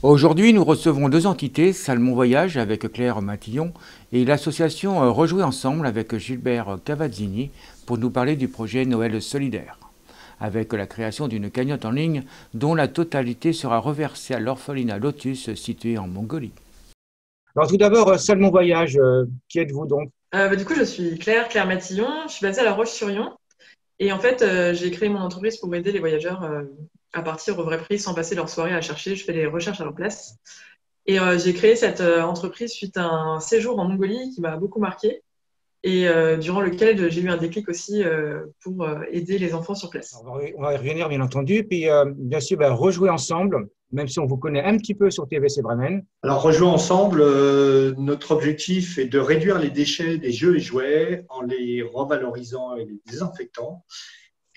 Aujourd'hui, nous recevons deux entités, Salmon Voyage avec Claire Matillon et l'association Rejouer Ensemble avec Gilbert Cavazzini pour nous parler du projet Noël solidaire, avec la création d'une cagnotte en ligne dont la totalité sera reversée à l'orphelinat Lotus situé en Mongolie. Alors tout d'abord, Salmon Voyage, qui êtes-vous donc? Du coup, je suis Claire Matillon, je suis basée à La Roche-sur-Yon et en fait, j'ai créé mon entreprise pour aider les voyageurs à partir au vrai prix sans passer leur soirée à chercher. Je fais les recherches à leur place. Et j'ai créé cette entreprise suite à un séjour en Mongolie qui m'a beaucoup marqué et durant lequel j'ai eu un déclic aussi pour aider les enfants sur place. On va y revenir, bien entendu. Puis, bien sûr, rejouer ensemble, même si on vous connaît un petit peu sur TVC Bremen. Alors, Rejouer ensemble, notre objectif est de réduire les déchets des jeux et jouets en les revalorisant et les désinfectant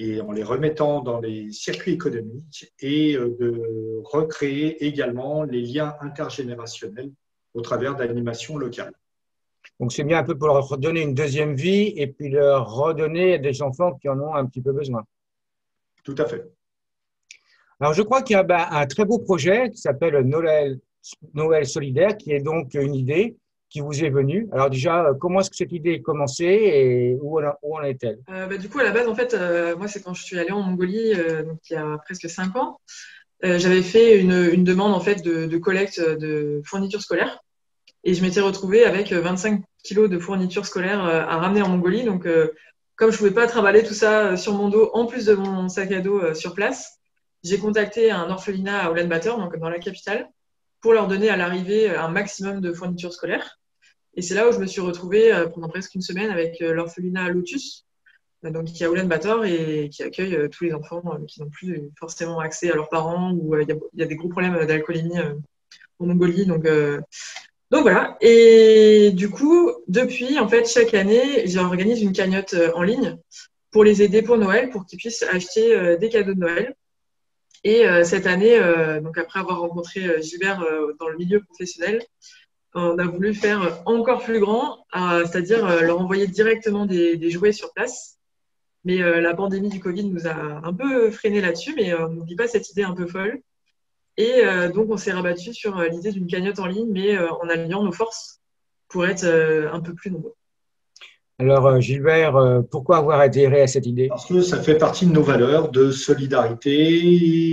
et en les remettant dans les circuits économiques et de recréer également les liens intergénérationnels au travers d'animations locales. Donc, c'est bien un peu pour leur redonner une deuxième vie et puis leur redonner à des enfants qui en ont un petit peu besoin. Tout à fait. Alors, je crois qu'il y a un très beau projet qui s'appelle Noël solidaire, qui est donc une idée qui vous est venue. Alors déjà, comment est-ce que cette idée est commencée et où en est-elle? Du coup, à la base, en fait, moi, c'est quand je suis allée en Mongolie, donc il y a presque 5 ans. J'avais fait une demande en fait de collecte de fournitures scolaires et je m'étais retrouvée avec 25 kilos de fournitures scolaires à ramener en Mongolie. Donc, comme je pouvais pas trimballer tout ça sur mon dos en plus de mon sac à dos sur place, j'ai contacté un orphelinat à Ulaanbaatar, donc dans la capitale, pour leur donner à l'arrivée un maximum de fournitures scolaires. Et c'est là où je me suis retrouvée pendant presque une semaine avec l'orphelinat Lotus, donc qui est à Ulaanbaatar et qui accueille tous les enfants qui n'ont plus forcément accès à leurs parents ou il y a des gros problèmes d'alcoolémie en Mongolie. Donc voilà. Et du coup, depuis, en fait, chaque année, j'organise une cagnotte en ligne pour les aider pour Noël, pour qu'ils puissent acheter des cadeaux de Noël. Et cette année, donc après avoir rencontré Gilbert dans le milieu professionnel, on a voulu faire encore plus grand, c'est-à-dire leur envoyer directement des jouets sur place. Mais la pandémie du Covid nous a un peu freiné là-dessus, mais on n'oublie pas cette idée un peu folle. Et donc, on s'est rabattu sur l'idée d'une cagnotte en ligne, mais en alliant nos forces pour être un peu plus nombreux. Alors, Gilbert, pourquoi avoir adhéré à cette idée? Parce que ça fait partie de nos valeurs de solidarité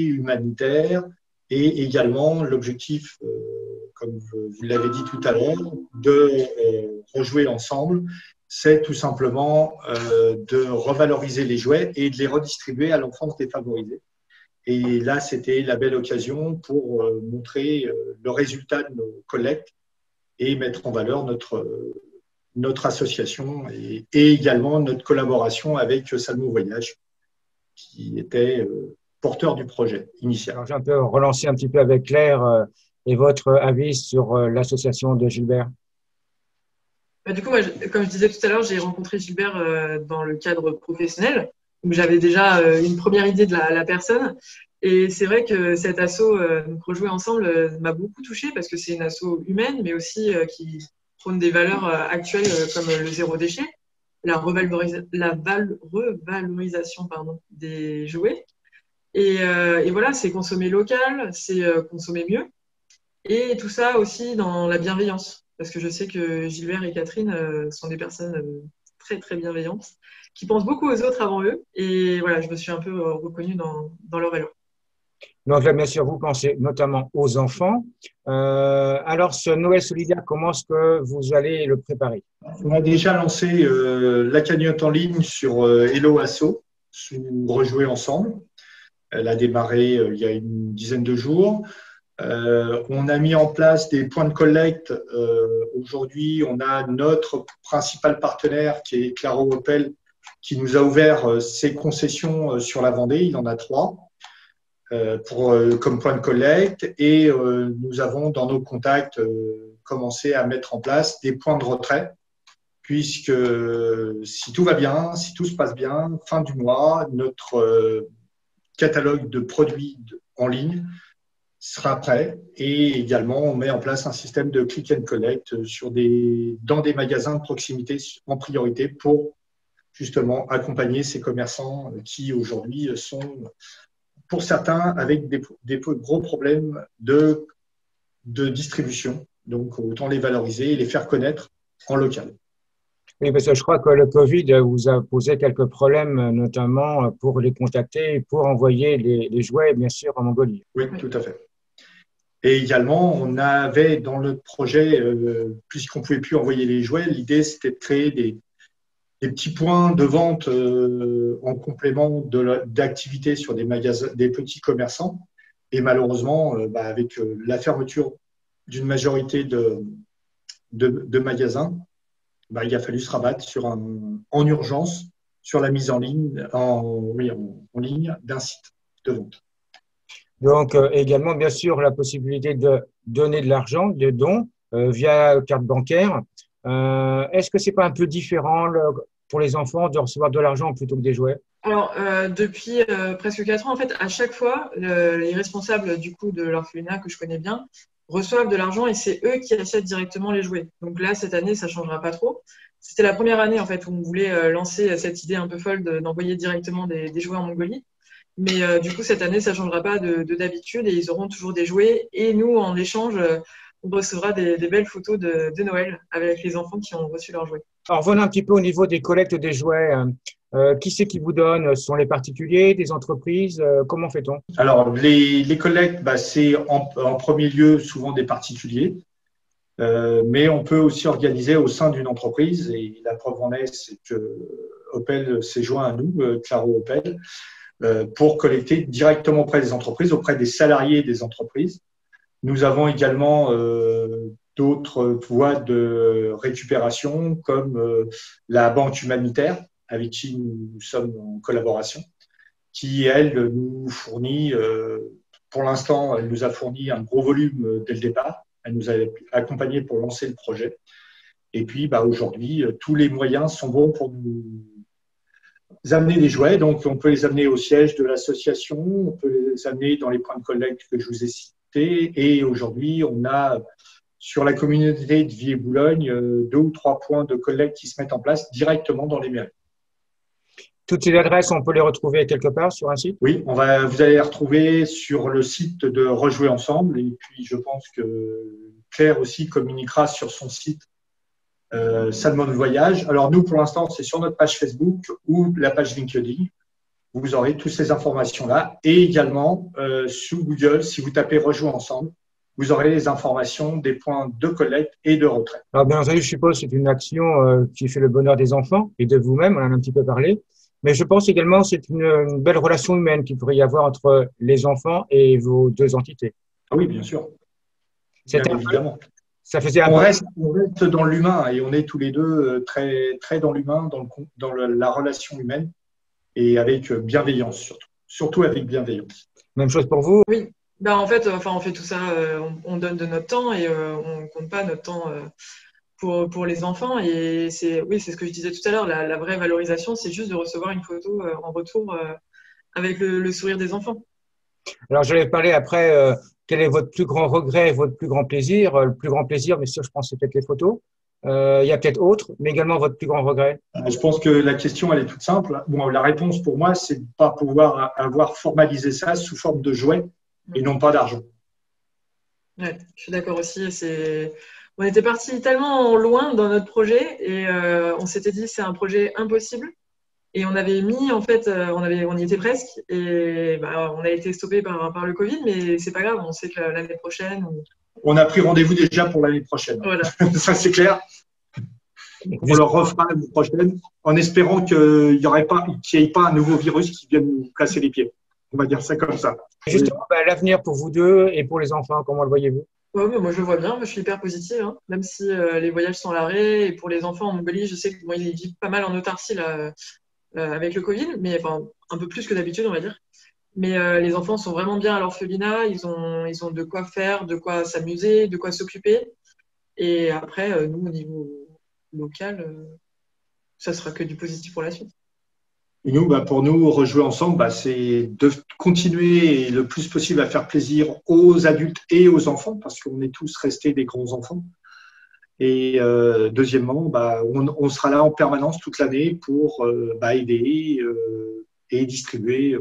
humanitaire et également l'objectif, comme vous l'avez dit tout à l'heure, de rejouer ensemble, c'est tout simplement de revaloriser les jouets et de les redistribuer à l'enfance défavorisée. Et là, c'était la belle occasion pour montrer le résultat de nos collectes et mettre en valeur notre association et également notre collaboration avec Salmon Voyage, qui était porteur du projet initial. Alors, j'ai un peu relancé un petit peu avec Claire et votre avis sur l'association de Gilbert. Du coup, moi, comme je disais tout à l'heure, j'ai rencontré Gilbert dans le cadre professionnel. Donc, j'avais déjà une première idée de la personne. Et c'est vrai que cet asso, donc Rejouer ensemble, m'a beaucoup touchée parce que c'est une asso humaine, mais aussi qui prône des valeurs actuelles comme le zéro déchet, revalorisation des jouets. Et voilà, c'est consommer local, c'est consommer mieux. Et tout ça aussi dans la bienveillance. Parce que je sais que Gilbert et Catherine sont des personnes très, très bienveillantes, qui pensent beaucoup aux autres avant eux. Et voilà, je me suis un peu reconnue dans leur valeur. Donc là, bien sûr, vous pensez notamment aux enfants. Alors, ce Noël solidaire, comment est-ce que vous allez le préparer? On a déjà lancé la cagnotte en ligne sur Hello Asso, sous Rejouer ensemble. Elle a démarré il y a une dizaine de jours. On a mis en place des points de collecte. Aujourd'hui, on a notre principal partenaire qui est Claro Opel qui nous a ouvert ses concessions sur la Vendée. Il en a 3 comme point de collecte. Et nous avons, dans nos contacts, commencé à mettre en place des points de retrait puisque si tout va bien, si tout se passe bien, fin du mois, notre catalogue de produits en ligne sera prêt et également on met en place un système de click and collect dans des magasins de proximité en priorité pour justement accompagner ces commerçants qui aujourd'hui sont pour certains avec des gros problèmes de de distribution. Donc, autant les valoriser et les faire connaître en local. Oui, parce que je crois que le Covid vous a posé quelques problèmes, notamment pour les contacter et pour envoyer les jouets, bien sûr, en Mongolie. Oui, tout à fait. Et également, on avait dans notre projet, puisqu'on ne pouvait plus envoyer les jouets, l'idée c'était de créer des petits points de vente en complément d'activités sur des magasins, des petits commerçants. Et malheureusement, avec la fermeture d'une majorité de magasins, il a fallu se rabattre en urgence sur la mise en ligne, en ligne d'un site de vente. Donc, également, bien sûr, la possibilité de donner de l'argent, des dons, via carte bancaire. Est-ce que c'est pas un peu différent pour les enfants de recevoir de l'argent plutôt que des jouets? Alors, depuis presque 4 ans, en fait, à chaque fois, les responsables du coup de l'orphelinat que je connais bien reçoivent de l'argent et c'est eux qui achètent directement les jouets. Donc là, cette année, ça changera pas trop. C'était la première année en fait où on voulait lancer cette idée un peu folle d'envoyer directement des jouets en Mongolie. Mais du coup, cette année, ça changera pas de d'habitude et ils auront toujours des jouets. Et nous, en échange, on recevra des belles photos de Noël avec les enfants qui ont reçu leurs jouets. Alors, voilà un petit peu au niveau des collectes des jouets. Qui c'est qui vous donne? Ce sont les particuliers, des entreprises? Comment fait-on? Alors, les collectes, c'est en premier lieu souvent des particuliers, mais on peut aussi organiser au sein d'une entreprise. Et la preuve en est, c'est que Opel s'est joint à nous, Claro Opel, pour collecter directement auprès des entreprises, auprès des salariés des entreprises. Nous avons également d'autres voies de récupération, comme la banque humanitaire, avec qui nous sommes en collaboration, qui, elle, nous fournit, pour l'instant, elle nous a fourni un gros volume dès le départ. Elle nous a accompagnés pour lancer le projet. Et puis, aujourd'hui, tous les moyens sont bons pour nous amener des jouets. Donc, on peut les amener au siège de l'association, on peut les amener dans les points de collecte que je vous ai cités. Et aujourd'hui, on a sur la communauté de Vier-Boulogne 2 ou 3 points de collecte qui se mettent en place directement dans les mairies. Toutes ces adresses, on peut les retrouver quelque part sur un site? Oui, vous allez les retrouver sur le site de Rejouer Ensemble. Et puis, je pense que Claire aussi communiquera sur son site Salmon Voyage. Alors, nous, pour l'instant, c'est sur notre page Facebook ou la page LinkedIn. Vous aurez toutes ces informations-là. Et également, sous Google, si vous tapez Rejouer Ensemble, vous aurez les informations des points de collecte et de retrait. Alors, bien entendu, je suppose que c'est une action qui fait le bonheur des enfants et de vous-même. On en a un petit peu parlé. Mais je pense également que c'est une belle relation humaine qu'il pourrait y avoir entre les enfants et vos deux entités. Ah oui, bien sûr. Bien évidemment. Ça faisait on reste dans l'humain et on est tous les deux très, très dans l'humain, dans la relation humaine et avec bienveillance surtout avec bienveillance. Même chose pour vous? Oui, en fait, on fait tout ça, on donne de notre temps et on compte pas notre temps pour les enfants. Et c'est ce que je disais tout à l'heure, la vraie valorisation, c'est juste de recevoir une photo en retour avec le sourire des enfants. Alors, je vais parler après, quel est votre plus grand regret et votre plus grand plaisir? Le plus grand plaisir, bien sûr, je pense, c'est peut-être les photos. Il y a peut-être autre, mais également votre plus grand regret. Je pense que la question, elle est toute simple. Bon, la réponse pour moi, c'est de ne pas pouvoir avoir formalisé ça sous forme de jouet et non pas d'argent. Ouais, je suis d'accord aussi. On était parti tellement loin dans notre projet et on s'était dit c'est un projet impossible. Et on avait mis, en fait, on y était presque et on a été stoppé par le Covid, mais c'est pas grave, on sait que l'année prochaine. On a pris rendez-vous déjà pour l'année prochaine. Voilà. Ça, c'est clair. On le refera l'année prochaine en espérant qu'il n'y ait pas un nouveau virus qui vienne nous casser les pieds. On va dire ça comme ça. Justement, l'avenir pour vous deux et pour les enfants, comment le voyez-vous? Ouais, mais moi, je le vois bien. Moi, je suis hyper positive, hein. Même si les voyages sont à l'arrêt. Et pour les enfants en Mongolie, je sais qu'ils vivent pas mal en autarcie là, avec le Covid, mais un peu plus que d'habitude, on va dire. Mais les enfants sont vraiment bien à l'orphelinat. Ils ont de quoi faire, de quoi s'amuser, de quoi s'occuper. Et après, nous, au niveau local, ça sera que du positif pour la suite. Et nous, pour nous, Rejouer Ensemble, c'est de continuer le plus possible à faire plaisir aux adultes et aux enfants, parce qu'on est tous restés des grands enfants. Et deuxièmement, on sera là en permanence toute l'année pour aider et distribuer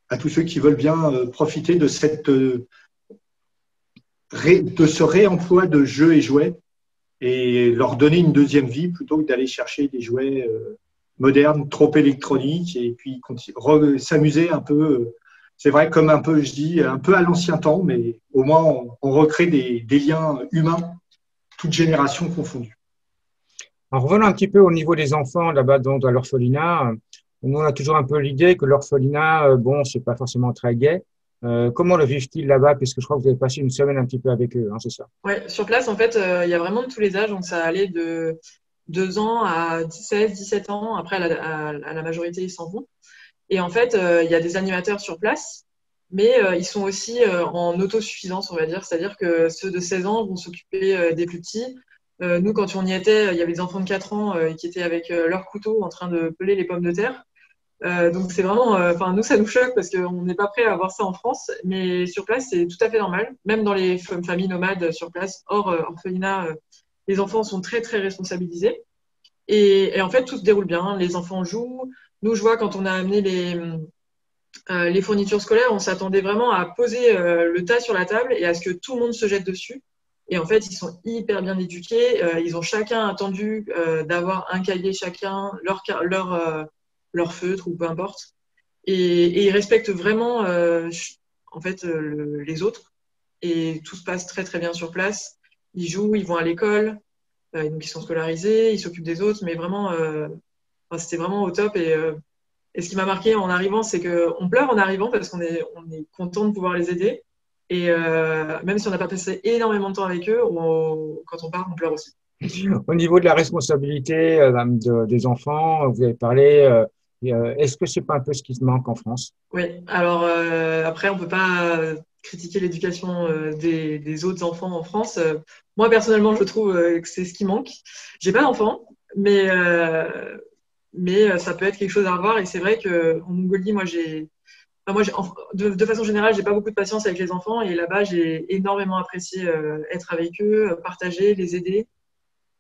à tous ceux qui veulent bien profiter de cette de ce réemploi de jeux et jouets et leur donner une deuxième vie plutôt que d'aller chercher des jouets modernes, trop électroniques et puis s'amuser un peu. C'est vrai, comme un peu, je dis, un peu à l'ancien temps, mais au moins on recrée des liens humains, toutes générations confondues. En revenant un petit peu au niveau des enfants là-bas, donc à l'orphelinat, nous on a toujours un peu l'idée que l'orphelinat, bon, c'est pas forcément très gai. Comment le vivent-ils là-bas? Puisque je crois que vous avez passé une semaine un petit peu avec eux, hein, c'est ça? Ouais, sur place, en fait, il y a vraiment de tous les âges. Donc, ça allait de 2 ans à 16, 17 ans. Après, à la majorité, ils s'en vont. Et en fait, il y a des animateurs sur place, mais ils sont aussi en autosuffisance, on va dire. C'est-à-dire que ceux de 16 ans vont s'occuper des plus petits. Nous, quand on y était, il y avait des enfants de 4 ans qui étaient avec leur couteau en train de peler les pommes de terre. Donc c'est vraiment, enfin nous ça nous choque parce qu'on n'est pas prêt à voir ça en France, mais sur place c'est tout à fait normal. Même dans les familles nomades sur place, hors orphelinat, les enfants sont très très responsabilisés. Et en fait tout se déroule bien. Les enfants jouent. Nous je vois quand on a amené les fournitures scolaires, on s'attendait vraiment à poser le tas sur la table et à ce que tout le monde se jette dessus. Et en fait, ils sont hyper bien éduqués. Ils ont chacun attendu d'avoir un cahier chacun, leur feutre ou peu importe. Et ils respectent vraiment en fait, les autres. Et tout se passe très très bien sur place. Ils jouent, ils vont à l'école, donc ils sont scolarisés, ils s'occupent des autres, mais vraiment, enfin, c'était vraiment au top. Et ce qui m'a marqué en arrivant, c'est qu'on pleure en arrivant parce on est content de pouvoir les aider. Et même si on n'a pas passé énormément de temps avec eux, quand on part, on pleure aussi. Au niveau de la responsabilité des enfants, vous avez parlé, est-ce que c'est pas un peu ce qui se manque en France? Oui, alors après, on peut pas critiquer l'éducation des autres enfants en France. Moi, personnellement, je trouve que c'est ce qui manque. J'ai pas d'enfant, mais ça peut être quelque chose à revoir. Et c'est vrai qu'en Mongolie, de façon générale, j'ai pas beaucoup de patience avec les enfants. Et là-bas, j'ai énormément apprécié être avec eux, partager, les aider.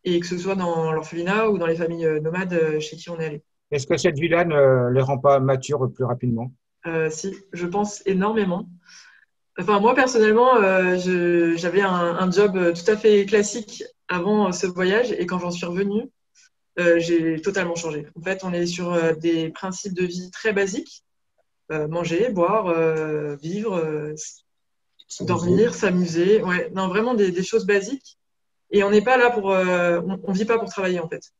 Et que ce soit dans l'orphelinat ou dans les familles nomades chez qui on est allé. Est-ce que cette vie-là ne les rend pas matures plus rapidement? Si, je pense énormément. Enfin, moi, personnellement, j'avais un job tout à fait classique avant ce voyage. Et quand j'en suis revenue, j'ai totalement changé. En fait, on est sur des principes de vie très basiques. Manger, boire, vivre, dormir, s'amuser. Ouais, non, vraiment des choses basiques. Et on n'est pas là on vit pas pour travailler, en fait.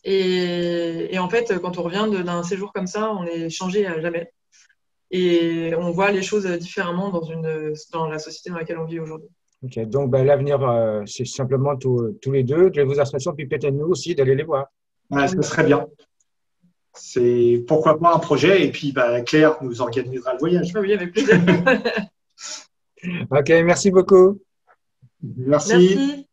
Et en fait, quand on revient d'un séjour comme ça, on est changé à jamais. Et on voit les choses différemment dans la société dans laquelle on vit aujourd'hui. Ok, donc ben, l'avenir, c'est simplement tous les deux de vos associations, puis peut-être nous aussi d'aller les voir. Ouais, ce serait bien. C'est pourquoi pas un projet et puis bah, Claire nous organisera le voyage. Oui, avec plaisir. Ok, merci beaucoup. Merci. Merci.